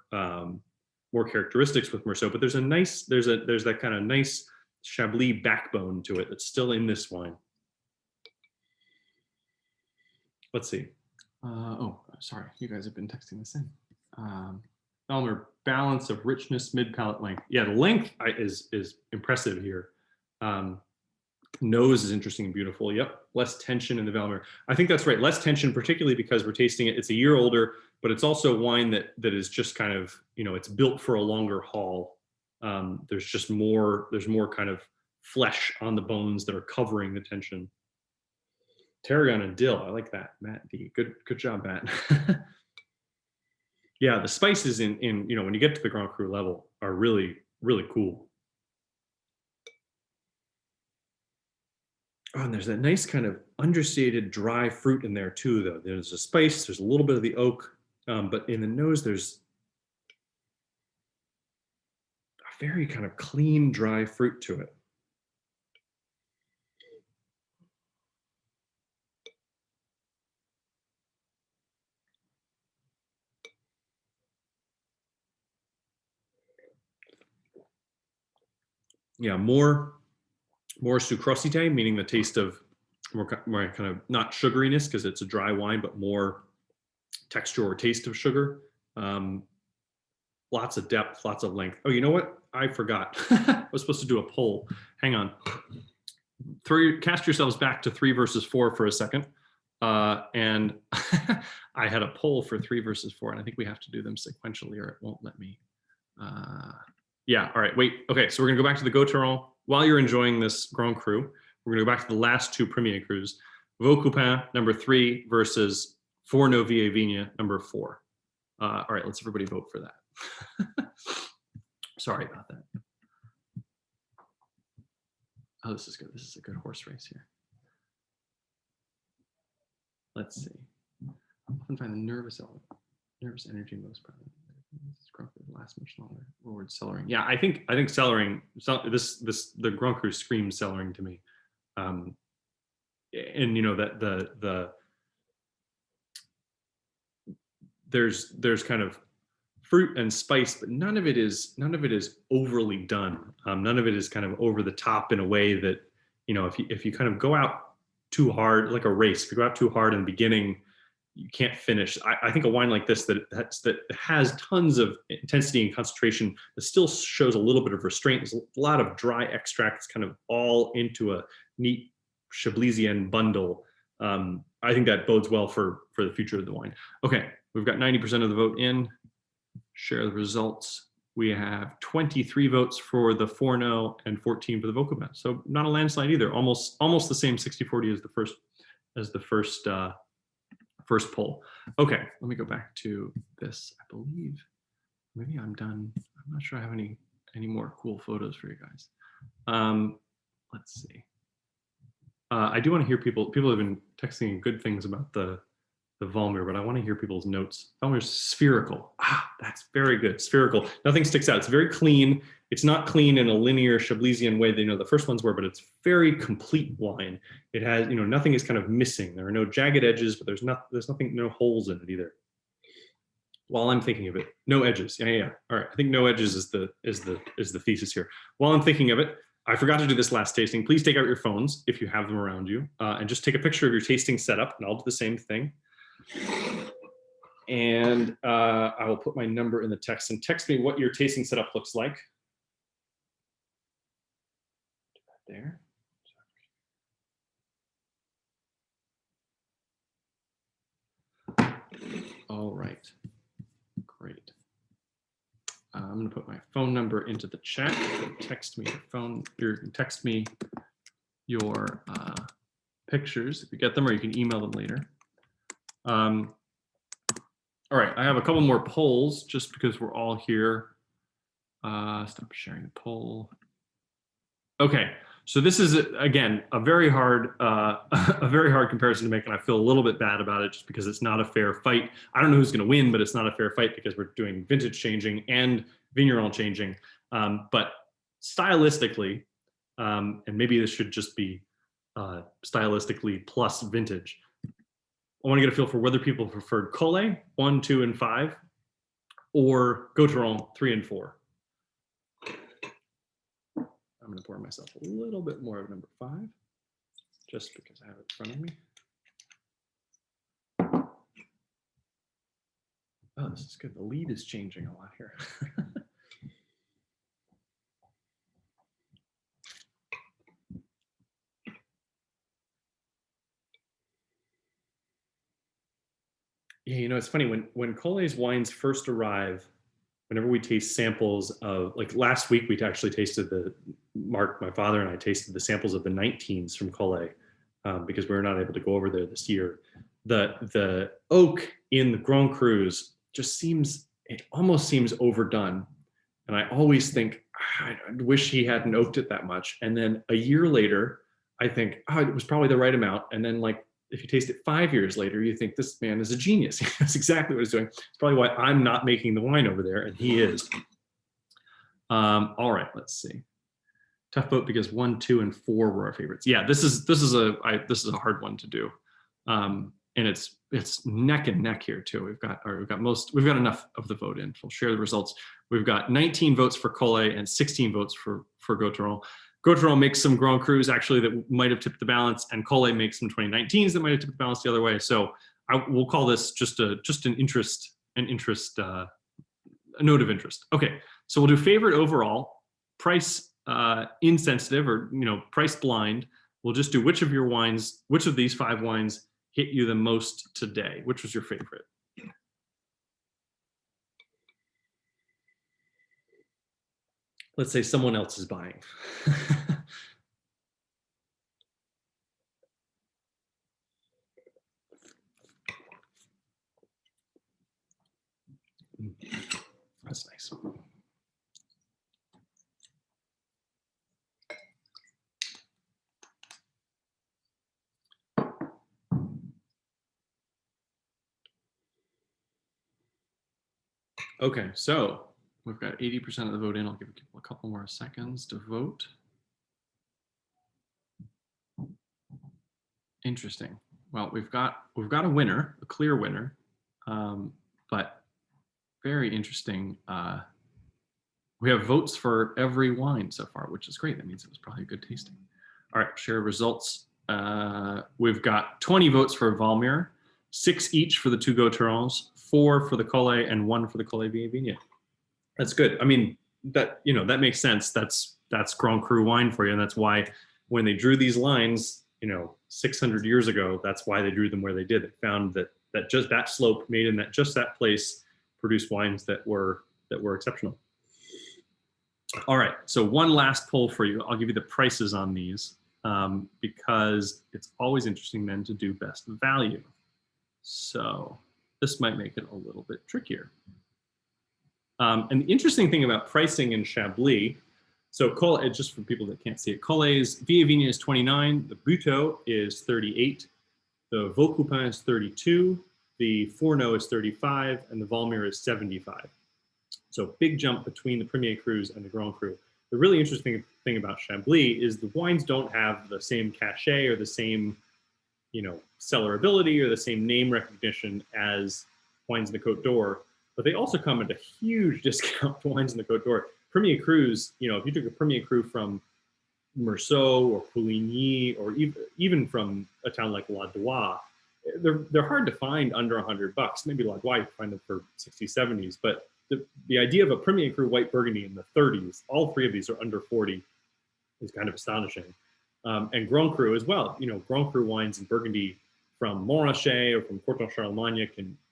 A: more characteristics with Meursault, but there's that kind of nice Chablis backbone to it that's still in this wine. Let's see. Oh, sorry, you guys have been texting this in. Valmur, balance of richness, mid palate length. Yeah, the length is impressive here. Nose is interesting and beautiful. Yep. Less tension in the Valmur. I think that's right. Less tension, particularly because we're tasting it. It's a year older, but it's also wine that is just kind of, you know, it's built for a longer haul. There's just more, there's more kind of flesh on the bones that are covering the tension. Tarragon and dill. I like that. Matt D. Good job, Matt. Yeah, the spices in, you know, when you get to the Grand Cru level are really, really cool. Oh, and there's that nice kind of understated dry fruit in there too, though. There's a spice, there's a little bit of the oak, but in the nose, there's a very kind of clean, dry fruit to it. Yeah, more sucrosité, meaning the taste of more kind of not sugariness because it's a dry wine, but more texture or taste of sugar. Lots of depth, lots of length. Oh, you know what? I forgot. I was supposed to do a poll. Hang on. Cast yourselves back to 3 versus 4 for a second. And I had a poll for 3 versus 4, and I think we have to do them sequentially or it won't let me. Yeah, all right, wait. Okay, so we're gonna go back to the GAUTHERON. While you're enjoying this Grand Cru, we're gonna go back to the last 2 Premier Crus. Vaucoupin, number 3, versus Fourneaux Vignes, number 4. All right, let's everybody vote for that. Sorry about that. Oh, this is good. This is a good horse race here. Let's see. I often find the nervous energy most prevalent. Last much longer. Forward cellaring. Yeah, I think cellaring. The Grand Cru screams cellaring to me. And you know that there's kind of fruit and spice, but none of it is overly done. None of it is kind of over the top in a way that, you know, if you kind of go out too hard, like a race, if you go out too hard in the beginning, you can't finish. I think a wine like this that has tons of intensity and concentration, that still shows a little bit of restraint. There's a lot of dry extracts kind of all into a neat Chablisian bundle. I think that bodes well for the future of the wine. Okay, we've got 90% of the vote in. Share the results. We have 23 votes for the Fourneaux and 14 for the Vaucoupin. So not a landslide either. Almost the same 60-40 as the first poll. Okay, let me go back to this. I believe maybe I'm done. I'm not sure I have any more cool photos for you guys. Let's see. I do want to hear people have been texting good things about the Valmur, but I want to hear people's notes. Valmur's spherical. Ah, that's very good. Spherical. Nothing sticks out. It's very clean. It's not clean in a linear Chablisian way that, you know, the first ones were, but it's very complete wine. It has, you know, nothing is kind of missing. There are no jagged edges, but there's nothing, no holes in it either. While I'm thinking of it, no edges. Yeah. All right. I think no edges is the thesis here. While I'm thinking of it, I forgot to do this last tasting. Please take out your phones if you have them around you, and just take a picture of your tasting setup, and I'll do the same thing. And I will put my number in the text, and text me what your tasting setup looks like. There. All right. Great. I'm going to put my phone number into the chat. Text me text me your pictures if you get them, or you can email them later. All right, I have a couple more polls just because we're all here. Stop sharing the poll. Okay, so this is again a very hard comparison to make, and I feel a little bit bad about it just because it's not a fair fight. I don't know who's going to win, but it's not a fair fight because we're doing vintage changing and vigneron changing. But stylistically, and maybe this should just be stylistically plus vintage. I want to get a feel for whether people preferred COLLET 1, 2, and 5, or GAUTHERON 3 and 4. I'm going to pour myself a little bit more of number 5, just because I have it in front of me. Oh, this is good. The lead is changing a lot here. Yeah, you know, it's funny when Collet's wines first arrive, whenever we taste samples of, like last week, we actually tasted Mark, my father and I tasted the samples of the 19s from Collet, because we were not able to go over there this year. The oak in the Grand Crus just seems, it almost seems overdone. And I always think, I wish he hadn't oaked it that much. And then a year later, I think, oh, it was probably the right amount. And then like, if you taste it 5 years later, you think this man is a genius. That's exactly what he's doing. It's probably why I'm not making the wine over there, and he is. All right, let's see. Tough vote because 1, 2, and 4 were our favorites. Yeah, this is a hard one to do, and it's neck and neck here too. We've got enough of the vote in. We'll share the results. We've got 19 votes for Collet and 16 votes for GAUTHERON. GAUTHERON makes some Grand Crus actually that might have tipped the balance, and Collet makes some 2019s that might have tipped the balance the other way. So we'll call this just a note of interest. Okay, so we'll do favorite overall, price insensitive, or price blind. We'll just do which of these 5 wines hit you the most today. Which was your favorite? Let's say someone else is buying. That's nice. Okay, so we've got 80% of the vote in. I'll give people a couple more seconds to vote. Interesting. Well, we've got a winner, a clear winner, but very interesting. We have votes for every wine so far, which is great. That means it was probably a good tasting. All right, share results. We've got 20 votes for Valmur, 6 each for the 2 GAUTHERONs, 4 for the Collet, and 1 for the Collet Vignes. That's good. I mean, that makes sense. That's Grand Cru wine for you, and that's why when they drew these lines, 600 years ago, that's why they drew them where they did. They found that just that slope made in that place produced wines that were exceptional. All right, so one last poll for you. I'll give you the prices on these, because it's always interesting then to do best value. So this might make it a little bit trickier. And the interesting thing about pricing in Chablis, so Collet, just for people that can't see it, Collet's Vieilles is 29, the Butteaux is 38, the Vaucoupin is 32, the Fourneaux is 35, and the Valmur is 75. So big jump between the Premier Crus and the Grand Cru. The really interesting thing about Chablis is the wines don't have the same cachet or the same, cellar ability or the same name recognition as wines in the Côte d'Or, but they also come at a huge discount to wines in the Côte d'Or. Premier Crus, if you took a Premier Cru from Meursault or Pouligny, or even from a town like La Doua, they're hard to find under $100. Maybe La Doua you can find them for 60s, 70s, but the idea of a Premier Cru white Burgundy in the 30s, all 3 of these are under 40, is kind of astonishing. And Grand Cru as well. Grand Cru wines in Burgundy from Montrachet or from Courton-Charlemagne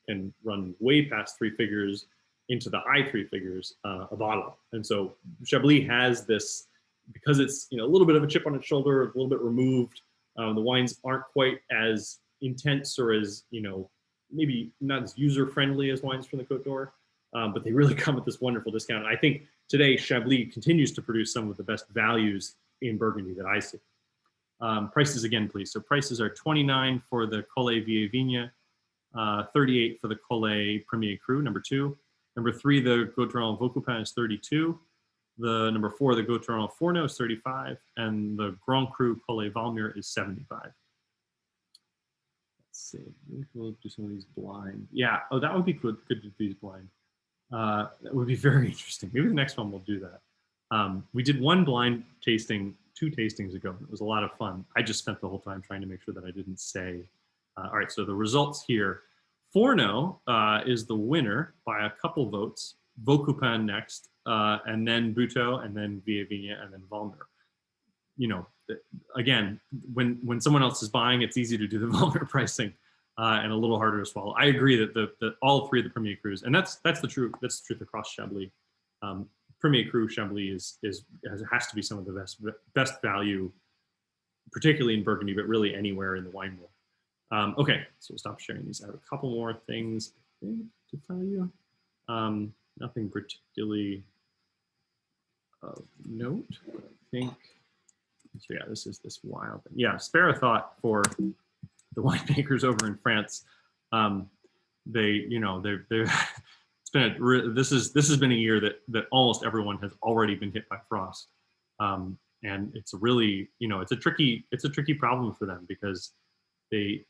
A: can run way past 3 figures into the high 3 figures a bottle. And so Chablis has this, because it's a little bit of a chip on its shoulder, a little bit removed. The wines aren't quite as intense or as maybe not as user friendly as wines from the Côte d'Or, but they really come at this wonderful discount. And I think today Chablis continues to produce some of the best values in Burgundy that I see. Prices again, please. So prices are 29 for the Collet Vignes, 38 for the Collet Premier Cru, number 2. Number 3, the GAUTHERON Vaucoupin is 32. The number 4, the GAUTHERON Fourneaux is 35. And the Grand Cru Collet Valmur is 75. Let's see. Maybe we'll do some of these blind. Yeah. Oh, that would be good to do these blind. That would be very interesting. Maybe the next one we'll do that. We did one blind tasting 2 tastings ago. It was a lot of fun. I just spent the whole time trying to make sure that I didn't say. All right, so the results here. Fourneaux is the winner by a couple votes. Vaucoupin next, and then Butteaux, and then Vignes, and then Valmur. Again, when someone else is buying, it's easy to do the Valmur pricing. and a little harder to swallow. I agree that the all three of the Premier Crus, and that's the truth across Chablis. Premier Cru Chablis has to be some of the best value, particularly in Burgundy, but really anywhere in the wine world. Okay, so we'll stop sharing these. I have a couple more things I think to tell you. Nothing particularly of note, but I think. So yeah, this is this wild thing. Yeah, spare a thought for the winemakers over in France. They're it's been this has been a year that almost everyone has already been hit by frost, and it's really it's a tricky problem for them because there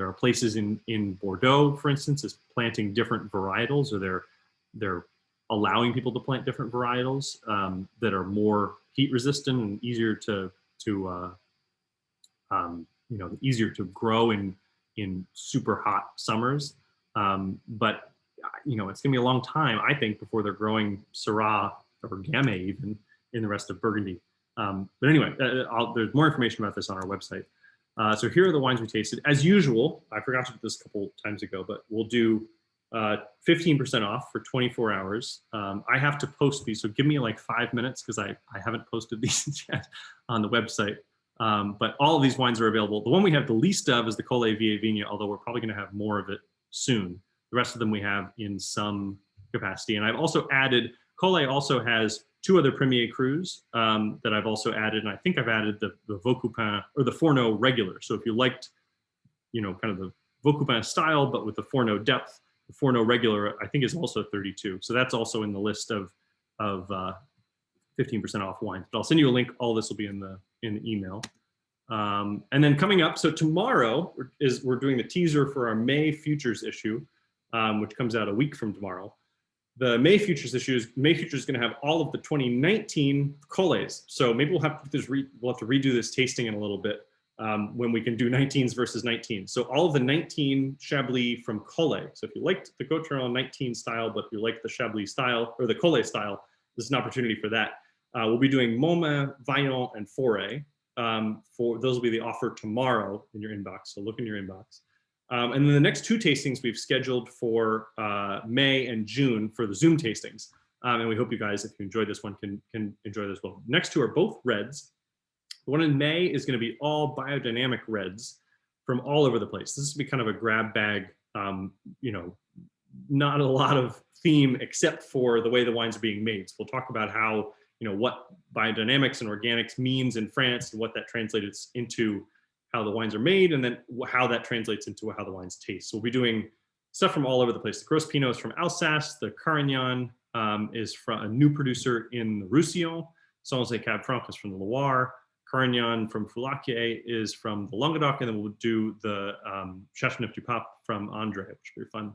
A: are places in Bordeaux, for instance, is planting different varietals, or they're allowing people to plant different varietals that are more heat resistant and easier to easier to grow in super hot summers. But it's gonna be a long time, I think, before they're growing Syrah or Gamay even in the rest of Burgundy. But anyway, there's more information about this on our website. So here are the wines we tasted. As usual, I forgot to do this a couple times ago, but we'll do 15% off for 24 hours. I have to post these, so give me like 5 minutes because I haven't posted these yet on the website. But all of these wines are available. The one we have the least of is the COLLET Vieilles Vignes, although we're probably going to have more of it soon. The rest of them we have in some capacity. And I've also added, COLLET also has 2 other Premier Crus that I've also added. And I think I've added the Vaucoupin or the Fourneaux regular. So if you liked, kind of the Vaucoupin style, but with the Fourneaux depth, the Fourneaux regular, I think, is also 32. So that's also in the list of 15% off wines. But I'll send you a link. All this will be in the email. And then coming up, so tomorrow we're doing the teaser for our May Futures issue, which comes out a week from tomorrow. The May Futures is going to have all of the 2019 Collets. So maybe we'll have to redo this tasting in a little bit when we can do 19s versus 19s. So all of the 19 Chablis from Collet. So if you liked the Gauthieron 19 style, but you like the Chablis style or the Collet style, this is an opportunity for that. We'll be doing Montmain, Vieilles, and Forêt. Those will be the offer tomorrow in your inbox. So look in your inbox. And then the next 2 tastings we've scheduled for May and June for the Zoom tastings. And we hope you guys, if you enjoyed this one, can enjoy this well. Next 2 are both reds. The one in May is going to be all biodynamic reds from all over the place. This will be kind of a grab bag, not a lot of theme except for the way the wines are being made. So we'll talk about how, what biodynamics and organics means in France and what that translates into how the wines are made, and then how that translates into how the wines taste. So we'll be doing stuff from all over the place. The Gros Pinot is from Alsace. The Carignan is from a new producer in the Roussillon. Sanzé Cab Franc is from the Loire. Carignan from Foulaquier is from the Languedoc, and then we'll do the Chateauneuf du Pape from André, which will be fun.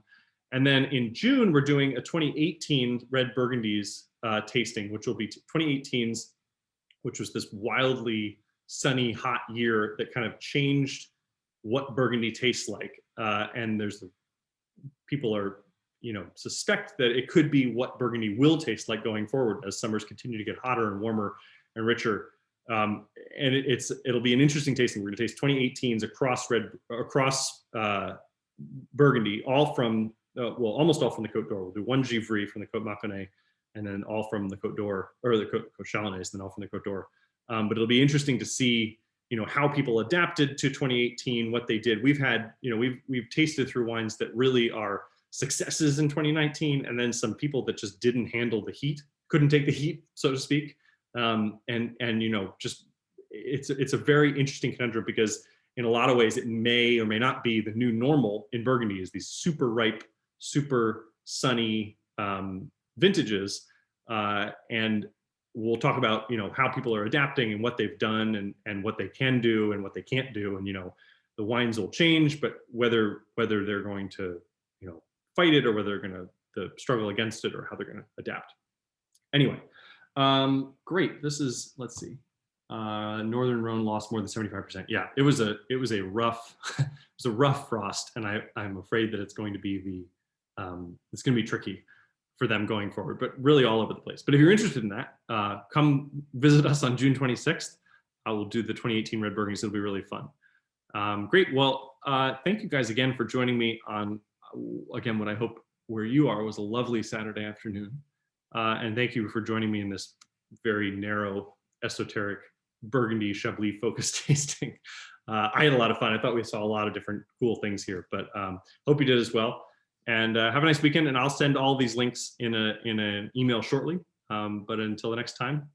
A: And then in June, we're doing a 2018 Red Burgundies tasting, which will be 2018's, which was this wildly sunny, hot year that kind of changed what Burgundy tastes like. And people are, suspect that it could be what Burgundy will taste like going forward as summers continue to get hotter and warmer and richer. And it'll be an interesting tasting. We're going to taste 2018s across Burgundy, all from almost all from the Côte d'Or. We'll do 1 Givry from the Côte Mâconnais, and then all from the Côte d'Or, or the Côte Chalonnaise, and then all from the Côte d'Or. But it'll be interesting to see, how people adapted to 2018, what they did. We've had, we've tasted through wines that really are successes in 2019, and then some people that just didn't handle the heat, couldn't take the heat, so to speak. Just it's a very interesting conundrum because in a lot of ways it may or may not be the new normal in Burgundy is these super ripe, super sunny vintages, and we'll talk about how people are adapting and what they've done and what they can do and what they can't do, and the wines will change, but whether they're going to fight it or whether they're going to struggle against it or how they're going to adapt. Anyway. Great. This is, let's see. Northern Rhone lost more than 75%. Yeah, it was a rough, it was a rough frost, and I'm afraid that it's going to be it's going to be tricky for them going forward, but really all over the place. But if you're interested in that, come visit us on June 26th. I will do the 2018 Red Burgundies. It'll be really fun. Great. Well, thank you guys again for joining me on, again, what I hope where you are was a lovely Saturday afternoon. And thank you for joining me in this very narrow, esoteric Burgundy Chablis focused tasting. I had a lot of fun. I thought we saw a lot of different cool things here, but hope you did as well. And have a nice weekend. And I'll send all these links in an email shortly. But until the next time,